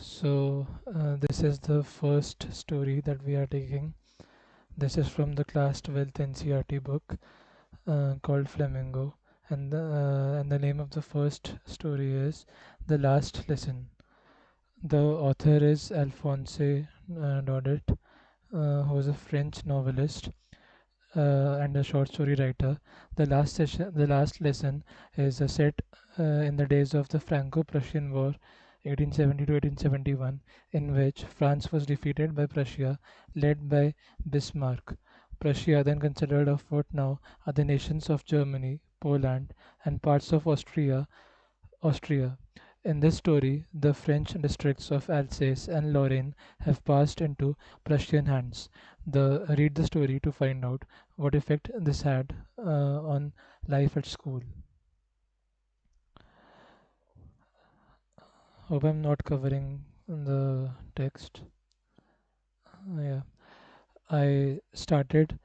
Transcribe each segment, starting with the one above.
This is the first story that we are taking. This is from the class 12th NCRT book called Flamingo, and the name of the first story is The Last Lesson. The author is Alphonse Daudet, who is a French novelist and a short story writer. The last lesson is set in the days of the Franco-Prussian War, 1870 to 1871, in which France was defeated by Prussia, led by Bismarck. Prussia, then considered of what now are the nations of Germany, Poland, and parts of Austria. In this story, the French districts of Alsace and Lorraine have passed into Prussian hands. Read the story to find out what effect this had on life at school. Hope I'm not covering the text. Yeah, I started.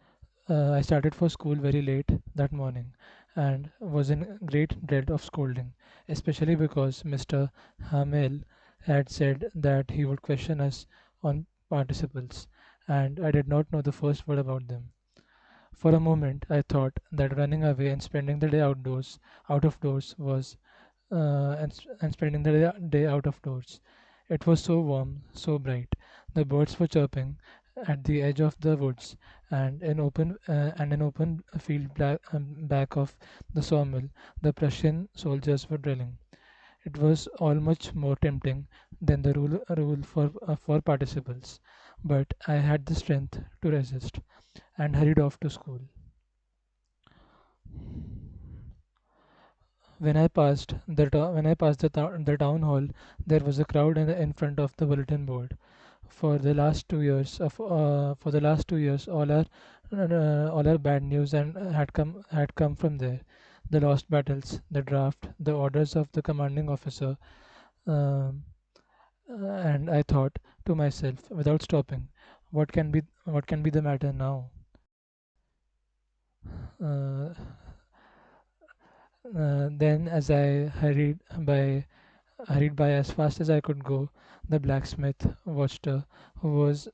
I started for school very late that morning and was in great dread of scolding, especially because Mr. Hamel had said that he would question us on participles, and I did not know the first word about them. For a moment, I thought that running away and spending the day out of doors, and spending the day out of doors. It was so warm, so bright. The birds were chirping at the edge of the woods, and an open field back of the sawmill, the Prussian soldiers were drilling. It was all much more tempting than the rule for participles, but I had the strength to resist and hurried off to school. When I passed the town hall, there was a crowd in front of the bulletin board. For the last 2 years, all our bad news and had come from there. The lost battles, the draft, the orders of the commanding officer, um, and I thought to myself, without stopping, what can be the matter now? Uh, then, as I hurried by as fast as I could go. The blacksmith watched her who was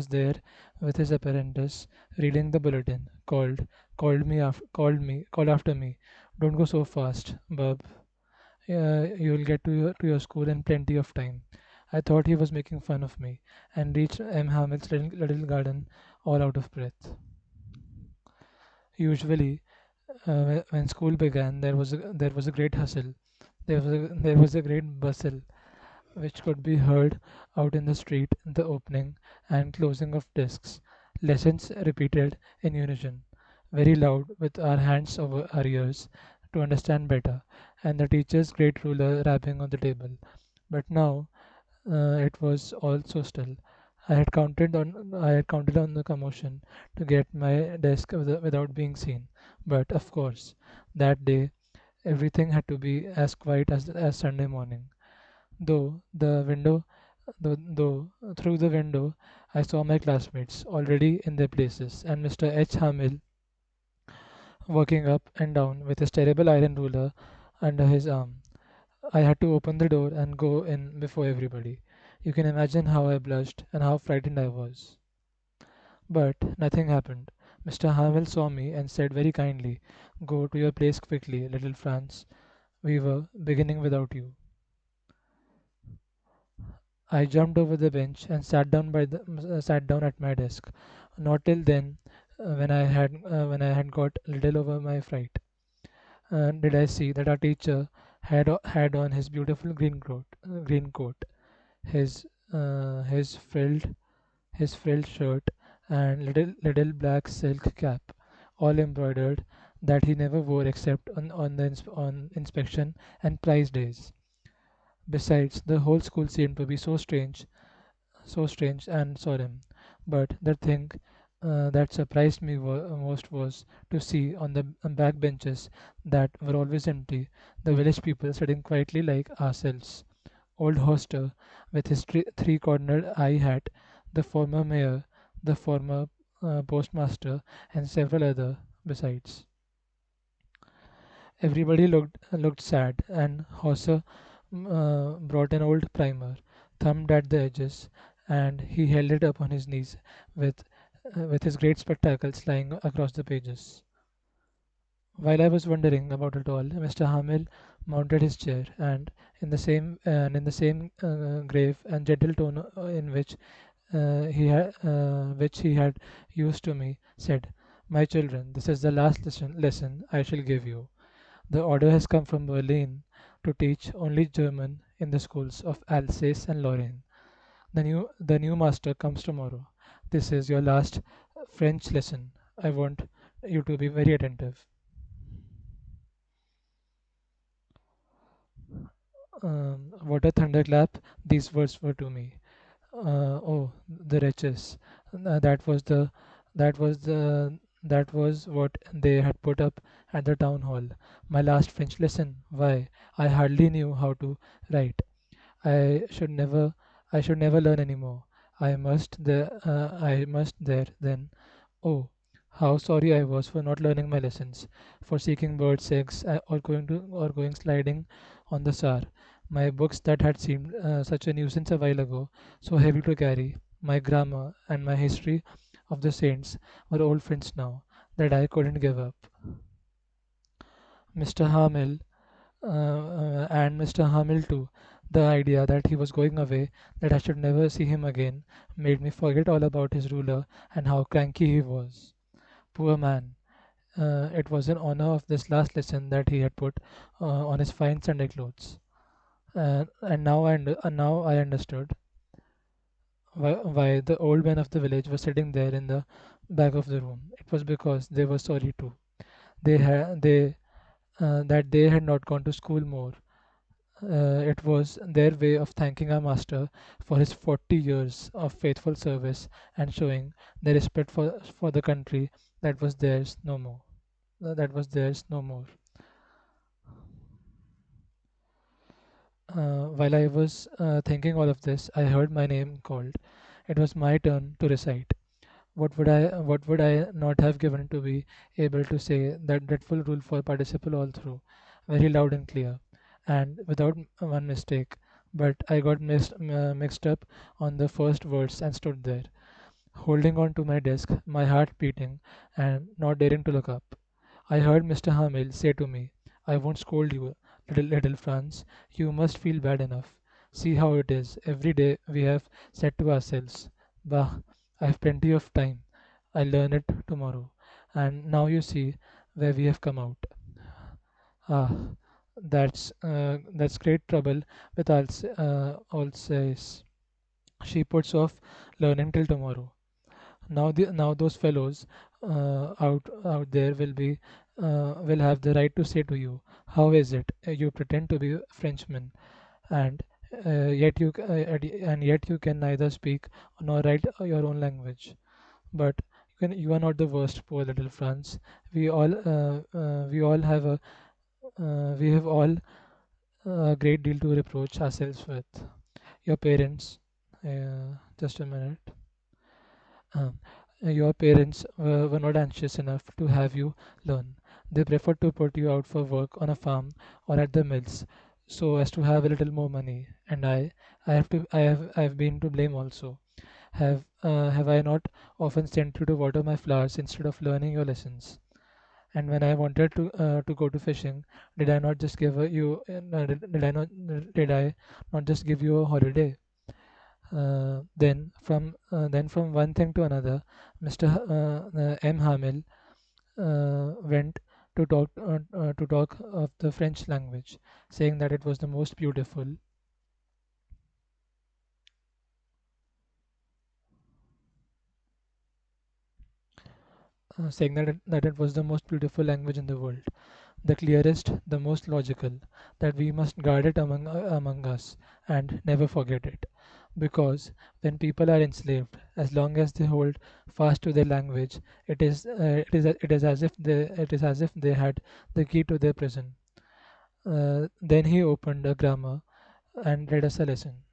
there with his apprentice reading the bulletin. Called after me. Don't go so fast, bub. You'll get to your school in plenty of time. I thought he was making fun of me, and reached M. Hamil's little garden all out of breath. Usually, when school began, there was a great hustle. There was a great bustle which could be heard out in the street, the opening and closing of desks, lessons repeated in unison, very loud, with our hands over our ears to understand better, and the teacher's great ruler rapping on the table. But now it was all so still. I had counted on the commotion to get my desk without being seen. But of course, that day everything had to be as quiet as Sunday morning. Though the window, though through the window, I saw my classmates already in their places, and Mr. H. Hamil walking up and down with his terrible iron ruler under his arm. I had to open the door and go in before everybody. You can imagine how I blushed and how frightened I was. But nothing happened. Mr. Hamel saw me and said very kindly, "Go to your place quickly, little Franz. We were beginning without you." I jumped over the bench and sat down at my desk. Not till then, when I had got a little over my fright, did I see that our teacher had on his beautiful green coat, his his frilled shirt, and little black silk cap, all embroidered, that he never wore except on inspection and prize days. Besides, the whole school seemed to be so strange and solemn. But the thing that surprised me most was to see on the back benches that were always empty the village people sitting quietly like ourselves. Old Hoster, with his three-cornered eye hat, the former mayor, the former postmaster, and several other besides. Everybody looked sad, and Hauser brought an old primer, thumbed at the edges, and he held it up on his knees with with his great spectacles lying across the pages. While I was wondering about it all, Mr. Hamil mounted his chair, and in the same grave and gentle tone in which he had used to me, said, "My children, this is the last lesson I shall give you. The order has come from Berlin to teach only German in the schools of Alsace and Lorraine. The new master comes tomorrow. This is your last French lesson. I want you to be very attentive." What a thunderclap these words were to me. Oh, the wretches! That was that was the that was what they had put up at the town hall. My last French lesson. Why, I hardly knew how to write. I should never, I should never learn any more. I must there then. Oh, how sorry I was for not learning my lessons, for seeking birds' eggs, or going sliding on the Sar. My books that had seemed such a nuisance a while ago, so heavy to carry, my grammar and my history of the saints were old friends now that I couldn't give up. Mr. Hamel and Mr. Hamil too. The idea that he was going away, that I should never see him again, made me forget all about his ruler and how cranky he was. Poor man. It was in honor of this last lesson that he had put on his fine Sunday clothes. And now I understood why the old men of the village were sitting there in the back of the room. It was because they were sorry too. They that they had not gone to school more. It was their way of thanking our master for his 40 years of faithful service and showing their respect for the country that was theirs no more. That was theirs no more. While I was thinking all of this, I heard my name called. It was my turn to recite. What would I not have given to be able to say that dreadful rule for participle all through, very loud and clear, and without one mistake. But I got mixed up on the first words and stood there, holding on to my desk, my heart beating, and not daring to look up. I heard Mr. Hamil say to me, "I won't scold you, little Franz. You must feel bad enough. See how it is. Every day we have said to ourselves, 'Bah, I have plenty of time. I'll learn it tomorrow.' And now you see where we have come out. Ah, that's great trouble with Alsace. She puts off learning till tomorrow. Now those fellows out there will have the right to say to you, 'How is it you pretend to be a Frenchman, and yet you can neither speak nor write your own language?' But you are not the worst, poor little Franz. We all have a we have all a great deal to reproach ourselves with. Your parents, just a minute. Um, your parents were not anxious enough to have you learn. They preferred to put you out for work on a farm or at the mills, so as to have a little more money. And I have been to blame also. Have I not often sent you to water my flowers instead of learning your lessons? And when I wanted to go to fishing, did I not just give you did I not just give you a holiday? Then from one thing to another, Mr. M. Hamil went to talk of the French language, saying that it was the most beautiful, that it was the most beautiful language in the world, the clearest, the most logical, that we must guard it among us and never forget it. Because when people are enslaved, as long as they hold fast to their language, it is as if they had the key to their prison. Then he opened a grammar and read us a lesson.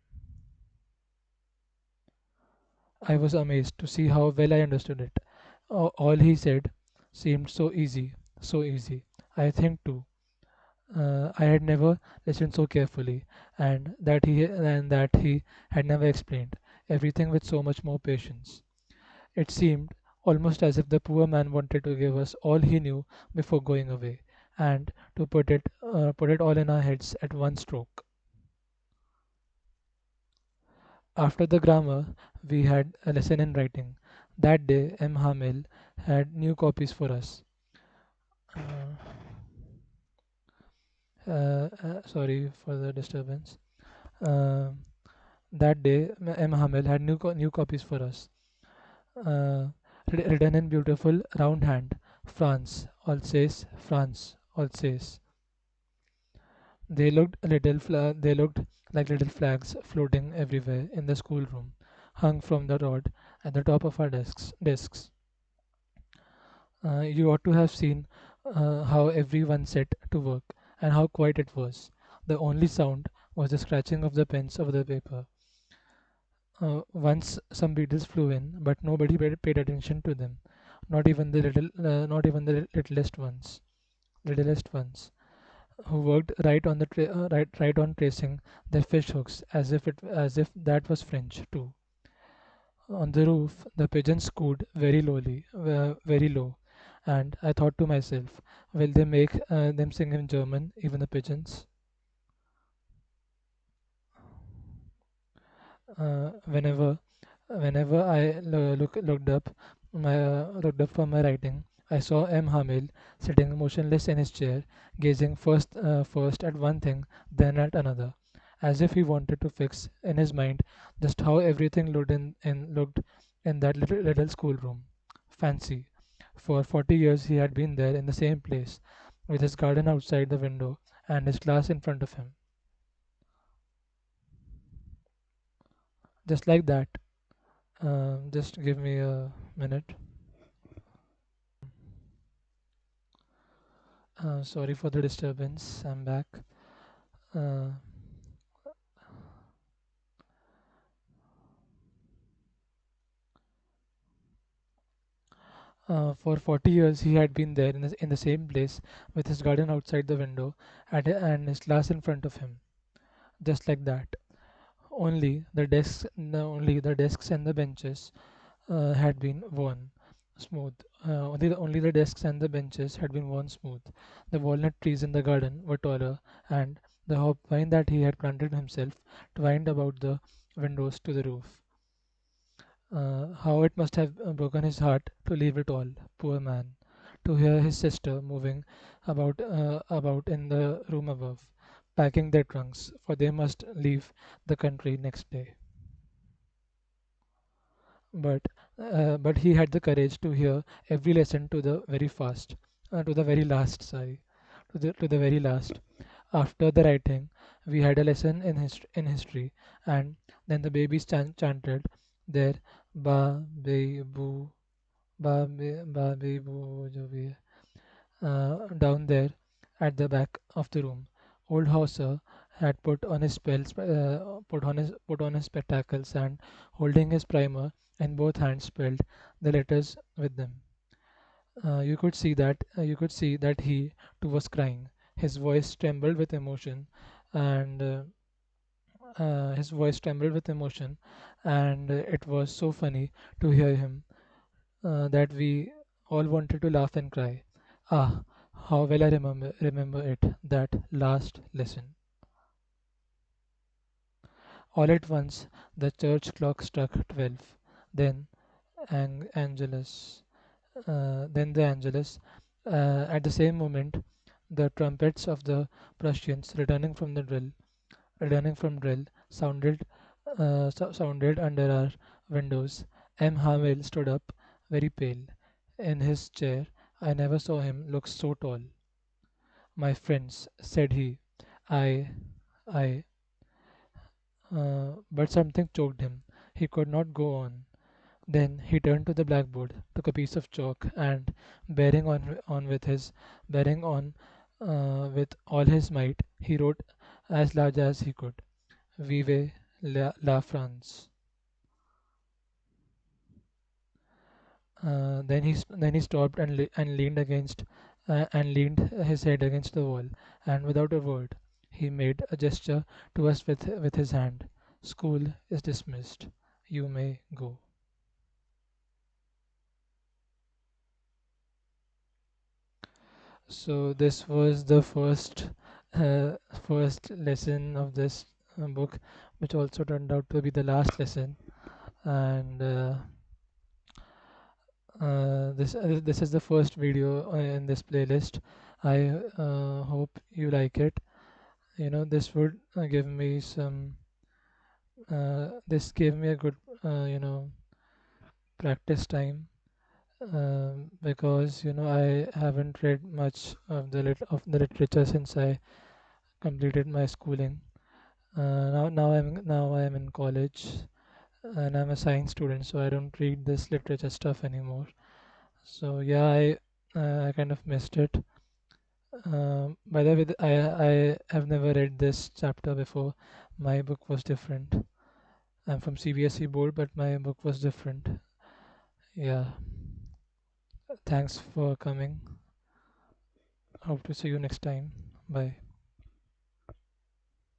I was amazed to see how well I understood it. All he said seemed so easy, so easy. I think too. I had never listened so carefully, and that he had never explained everything with so much more patience. It seemed almost as if the poor man wanted to give us all he knew before going away, and to put it all in our heads at one stroke. After the grammar, we had a lesson in writing. That day, M. Hamil had new copies for us. Uh, Sorry for the disturbance. Uh, that day, M. Hamil had new copies for us. Uh, Written in beautiful round hand. France, Alsace, France, Alsace. They looked like little flags floating everywhere in the schoolroom, hung from the rod at the top of our desks. You ought to have seen how everyone set to work and how quiet it was. The only sound was the scratching of the pens over the paper. Once some beetles flew in, but nobody paid attention to them. Not even the littlest ones, who worked right on tracing their fish hooks as if that was French too. On the roof, the pigeons cooed very low, and I thought to myself, will they make them sing in German, even the pigeons? Whenever looked up from my writing, I saw M. Hamil sitting motionless in his chair, gazing first at one thing, then at another, as if he wanted to fix in his mind just how everything looked in that little schoolroom. Fancy. For 40 years he had been there in the same place, with his garden outside the window and his class in front of him. Just like that. Just give me a minute. Sorry for the disturbance. I'm back. Uh, for 40 years, he had been there in the same place with his garden outside the window and his class in front of him. Just like that. Only the desks and the benches had been worn smooth. Only the desks and the benches had been worn smooth. The walnut trees in the garden were taller, and the hop vine that he had planted himself twined about the windows to the roof. How it must have broken his heart to leave it all, poor man, to hear his sister moving about in the room above, packing their trunks, for they must leave the country next day. But he had the courage to hear every lesson to the very last. Sorry, to the very last. After the writing, we had a lesson in history, and then the babies chanted their ba be boo ba be boo jo bhi down there at the back of the room. Old Hauser had put on his spectacles and, holding his primer in both hands, spelled the letters with them. You could see that he too was crying. His voice trembled with emotion, and his voice trembled with emotion, and it was so funny to hear him that we all wanted to laugh and cry. Ah, how well I remember it, that last lesson. All at once the church clock struck 12. Then Angelus. Then the Angelus. At the same moment, the trumpets of the Prussians returning from drill, sounded under our windows. M. Hamel stood up, very pale, in his chair. I never saw him look so tall. My friends, said he, I, I, but something choked him. He could not go on. Then he turned to the blackboard, took a piece of chalk, and bearing on with all his might, he wrote as large as he could, "Vive la France." Then he stopped and leaned against and leaned his head against the wall. And without a word, he made a gesture to us with his hand. School is dismissed. You may go. So this was the uh, first lesson of this book, which also turned out to be the last lesson. And this is the first video in this playlist. I hope you like it. This would give me some. This gave me a good, practice time, because I haven't read much of the literature since I completed my schooling. Now I'm in college, and I'm a science student, so I don't read this literature stuff anymore. So yeah, I kind of missed it. By the way, I have never read this chapter before. My book was different. I'm from CBSE board, but my book was different. Yeah. Thanks for coming. Hope to see you next time. Bye.